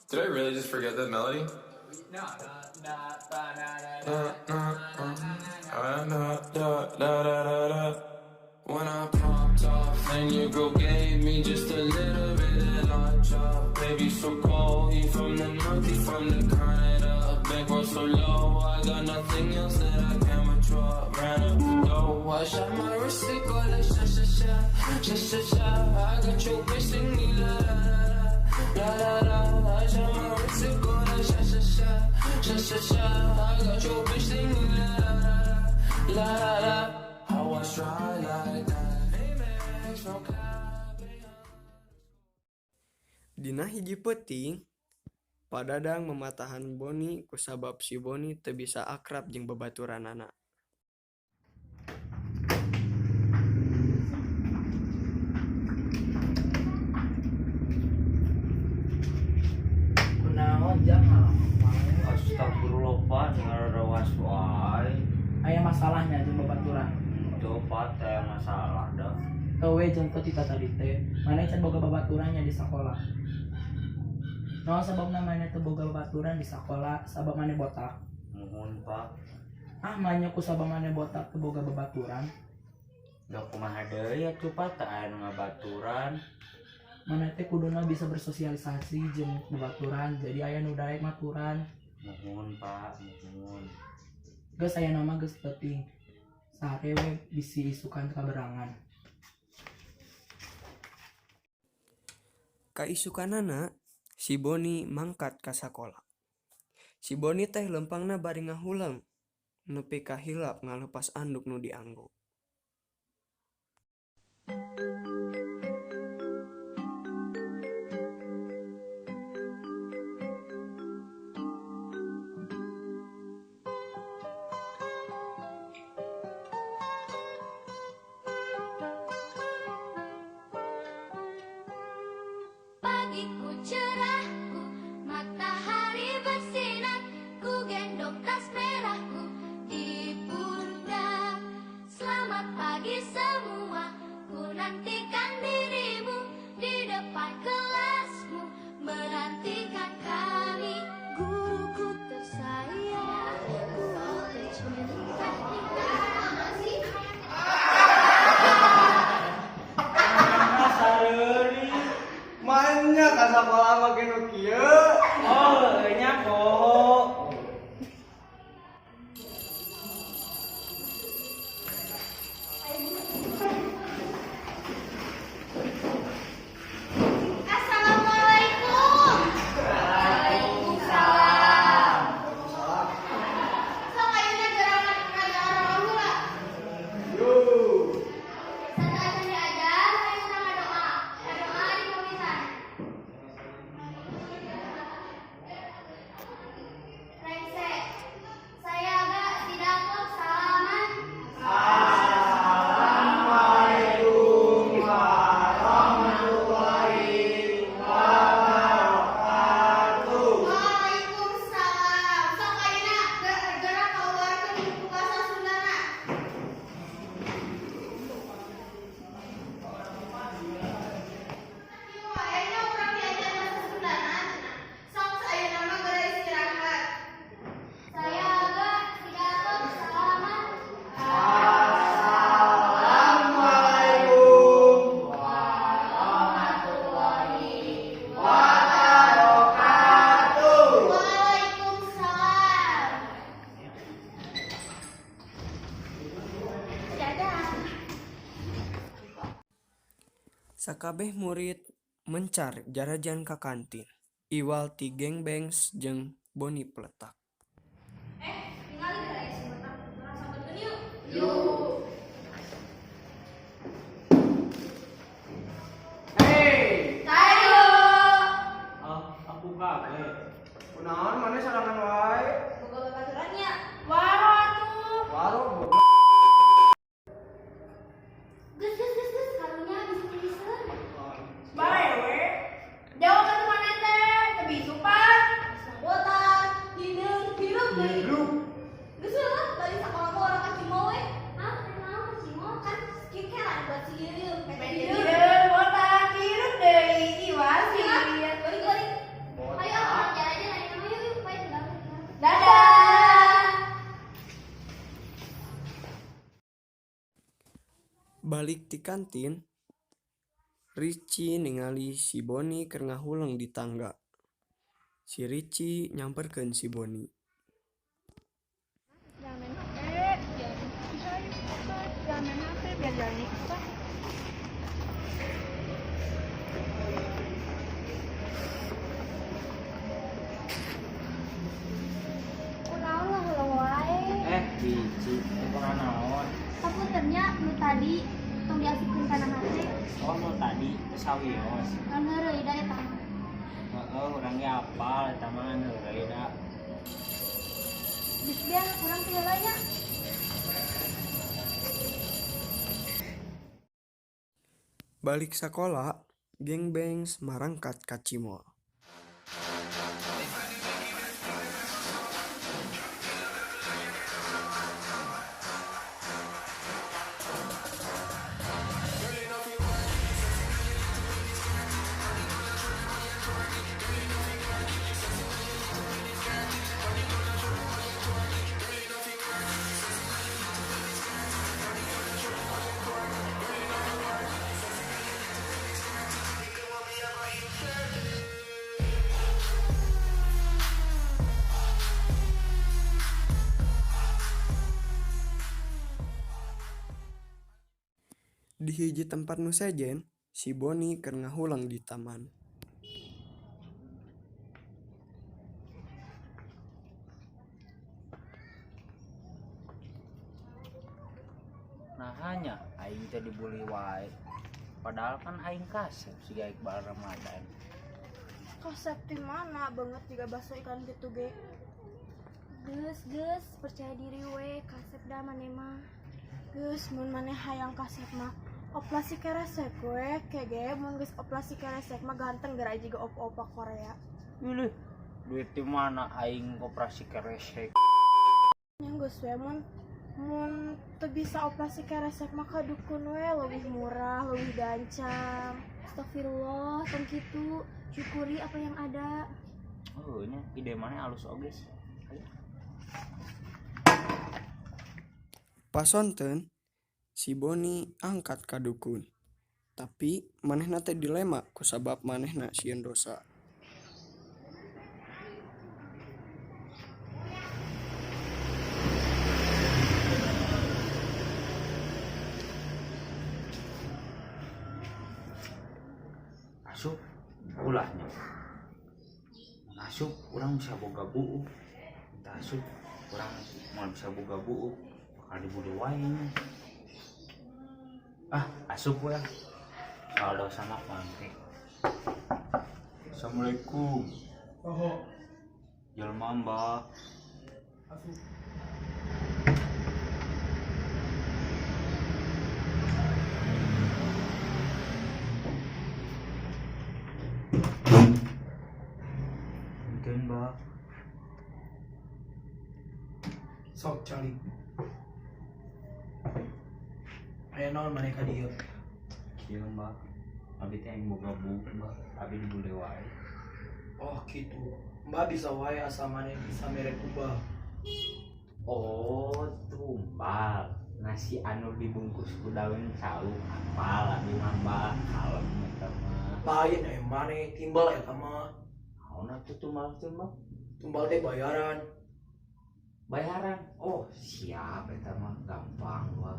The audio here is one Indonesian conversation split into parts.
Did I really just forget that melody? When I popped off, and your girl gave me just a little bit of lunch up. Baby, so cold, he from the north, he from the Canada. Bankroll so low, I got nothing else that I can withdraw. Ran up the door, I shot my wrist, it go like sha sha sha, sha sha sha. I got your bitch singing la la la la la. I shot my wrist, it go like sha sha sha, sha sha sha. I got your bitch singing la la la la la. How I try like that. Amex from Dina hiji peuting, Padadang mematahan Boni kusabab si Boni teu bisa akrab jeung babaturanana. Kunaon jang halang. Astagfirullah Pak, ngarada waswai. Aya masalahnya jeung babaturan. Itu Pak, teh masalah dah. Kawe jeung kita tadi teh, mana can boga babaturannya di sekolah. Naon sababna mana teu boga babaturan di sekolah, sabab mana botak. Muhun Pak. Ah manya ku sabab mana botak teu boga babaturan. Da kumaha deui atuh Pak, teu aya nu ngabaturan. Mana teh kuduna bisa bersosialisasi jeung babaturan, jadi aya nu daek maturan. Muhun Pak, muhun. Geus aya nama geus penting. Sare we bisi isukan kaberangan. Kaisukanana, si Boni mangkat ka sakola. Si Boni teh lempangna bari ngahulang, nepi ka hilap ngalepas anduk nu dianggo. Pagiku cerahku, matahari bersinar, ku gendong tas merahku di pundak. Selamat pagi semua, ku nantikan dirimu di depan kelasmu, menantikan kami. Guruku tersayang, guru tercinta. Manya ka sakola make nu kieu. Oh, nya kok. Assalamualaikum. Waalaikumsalam. Sok ayeuna gerakan ngadaran heula. Yo. Saat akan diajar, ayo sama doa. Doa di pamitan. Rengse, saya agak pidato salaman. Assalamualaikum warahmatullahi wabarakatuh. Waalaikumsalam. Sok ayeuna gerak kaluarkeun buku bahasa Sundana. Ieu ayeuna urang diajar bahasa Sundana cenah. Sok ayeuna mah geura istirahat. Saya agak pidato salaman. Assalamualaikum warahmatullahi wabarakatuh. Waalaikumsalam. Dadah. Sakabeh murid mencar jarajan ka kantin. Iwal ti gengbengs jeung Boni peletak. Tinggal di daerah Sumatera, orang sampeun yuk. Hei, Tayo. Aku kabeh. kunaon maneh sarangan wae? Boga babaturannya. Waro atuh. Waro Gus, karunya bisa tulisan. Bae Jawaban mana teh? Teu bisupan. Botak, hideung, hirup deui. hirup. Geus lah, bari sakola mah orang kacimo we. Hah? Kenapa kacimo? Kan skincare buat si hideung. Hideung, botak, hirup deui. Iwas, balik. Ayo, Balik ti kantin, Ricci ningali si Boni keur ngahulang di tangga. Si Ricci nyamperkeun si Boni. Jangan main HP, jangan main HP biar jangan nikah. Ulah wae. Biji, itu kan naon. Kapuntennya nu tadi tong diasupkeun kana hate. Oh, nu tadi sawios. Kan heureuy da eta. Heeh, urang ge apal eta mah heureuy da. Geus biar urang teh heula nya. Balik sakola, geng Bengs marangkat ka Cimol. Di hiji tempat nu sejen, si Boni keur ngahulang di taman. Nah hanya aing teh dibully wae. Padahal kan aing kasep siga Iqbal Ramadan. Konsep di mana banget juga bakso ikan gitu ge. Geus percaya diri we, kasep da maneh mah. Geus mun maneh hayang kasep mah oplasi keresek we kege mun geus oplasi keresek mah ganteng gara jiga opa-opa Korea. Pilih duit di mana aing operasi keresek. Yang geus we mun teu bisa operasi keresek mah ka dukun we leuwih murah, leuwih gancang. Astagfirullah, tong kitu. Syukuri apa yang ada. Oh, nya ide mana halus oge sih. Pasonten, si Boni angkat ka dukun. Tapi manehna teh dilema kusabab manehna sieun dosa. Asup ulahnya. Asup urang bisa boga buuk. Tah asup urang moal bisa boga buuk. Bakal dibully wae nya. Asup we. Soal dosa mah pangke. Assalamualaikum. Oh, Jelma Mbak. Mungkin Mbak. Sok cali. Aya naon maneh ka dieu? Kieu Mbak. Abi teh yang boga buuk Mbak. Abi dibully wae. Oh gitu. Mbak bisa wae asal maneh bisa merek ubah. Oh, tumbal. Nasi anu dibungkus ku daun sawu apal abi mah Mbak. Kalem eta mah. Lain maneh timbal eta mah. Naon atuh tumbal teh Mbak? Tumbal teh bayaran. Bayaran. Oh, siap eta mah gampang wah.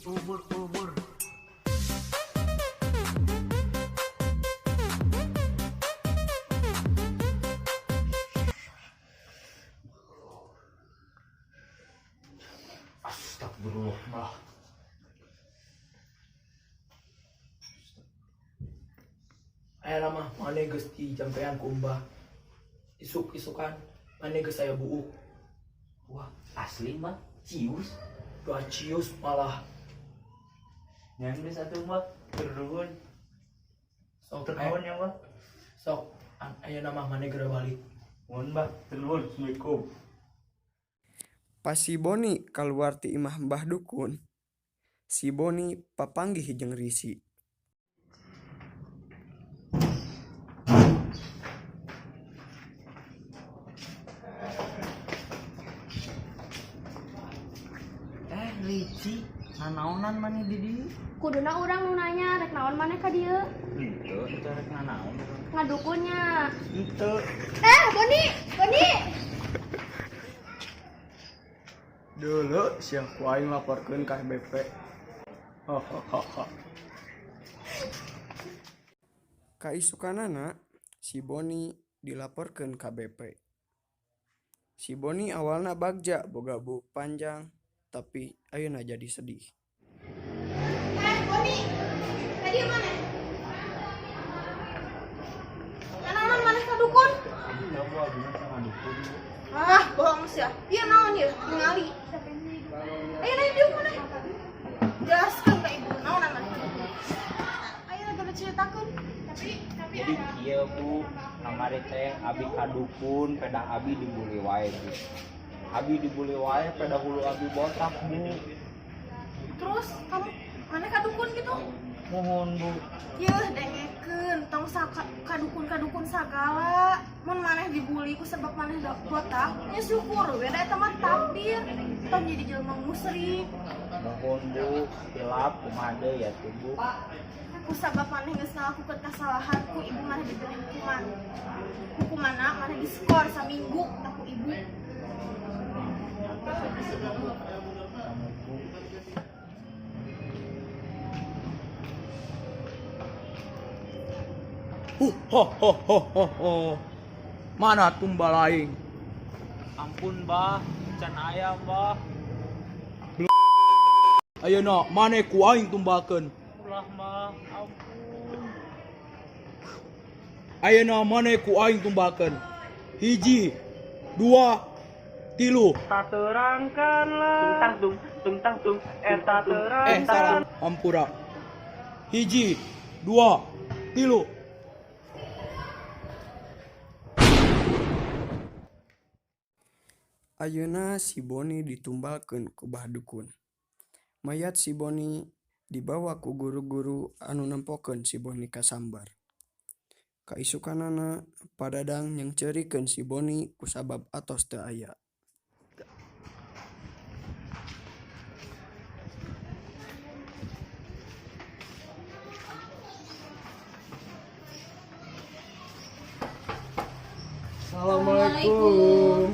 Bubur. Astagfirullah, Mbah. Aya mah maneh geus dijampean ku Mbah. Isuk-isukan maneh geus aya buuk. Wah, asli Mbah. Cius. Dua cius malah. Yang geus atuh Mbah. Turun. Sok Terkawan ya Mbah. Sok aya nama maneh geura balik. Mohon Mbah, turun. Assalamualaikum. Pas si Boni kaluar ti imah Mbah Dukun, si Boni papanggih jeung Risi. Rici, nanaonan maneh di dieu? Kuduna urang nu nanya rek naon maneh ka dieu? Henteu, carek nanaon. Ngadukunnya. Henteu. Boni. Dulu siang ku aing laporkeun ka BP. Hahaha. Kaisukanana, si Boni dilaporkeun ka BP. Si Boni awalna bagja boga buuk panjang, tapi ayeuna jadi sedih. Boni, tadi mana? Naon maneh ka dukun? Ah, bohong sih ya. Ieu naon ieu? Ningali. Ayeuna ieu mana? Jelaskeun ka ibu, naon maneh? Ayeuna geus ceritakeun. Tapi Jadi kieu Bu, kamari teh abi kadukun, pedah abi dibuli wae Bu. Abi dibuli wae, pedah hulu abi botak Bu. Terus kamu maneh ka dukun gitu? Mohon Bu. Yeuh dengekeun, tong kadukun sagala. Mun maneh dibuli ku sebab maneh botak, nya syukur we da eta mah takdir. Tong jadi jelema musyrik. Mohon Bu, hilap kumaha deui ya tuh Bu. Ku sabab maneh geus ngalakukeun kasalahan ku ibu maneh diberi hukuman. Hukumanna maneh diskor saminggu aku ibu. Mana tumbal aing? Ampun Bah, can aya Bah. Ayeuna mane ku aing tumbalkeun? Ulah mah, ampun. Ayeuna mane ku aing tumbalkeun? 1, 2, 3. Tak terangkanlah. Tung, eta terang. Salah, ampura. 1, 2, 3. Ayeuna si Boni ditumbalkeun ku bah dukun. Mayat si Boni dibawa ku guru-guru anu nempokeun si Boni ka sambar. Kaisukanana padadang nyengcerikeun si Boni ku sabab atos teu aya. Assalamualaikum.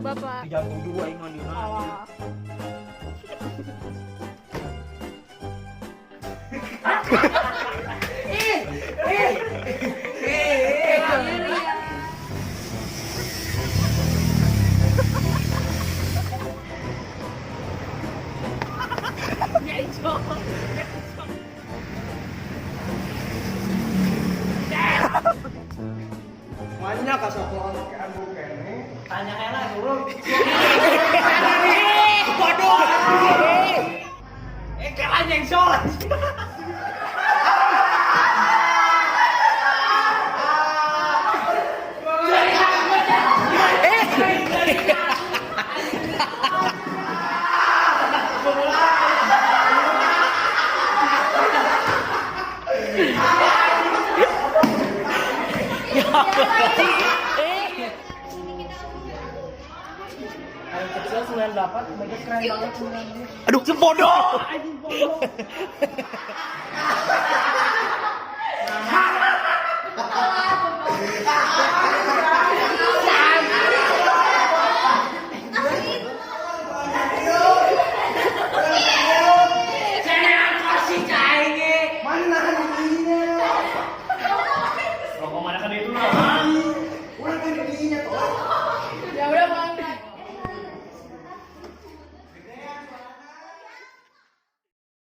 Bapak. Jago dua aing mah dina. Manya ka sakola make anu kene. Tanya heula suruh. Kalah nyengsol. Kecil 98, mereka keren banget. Aduh, bodoh. Rokok mana kan itu lah. isinya tuh. Ya udah, Bang.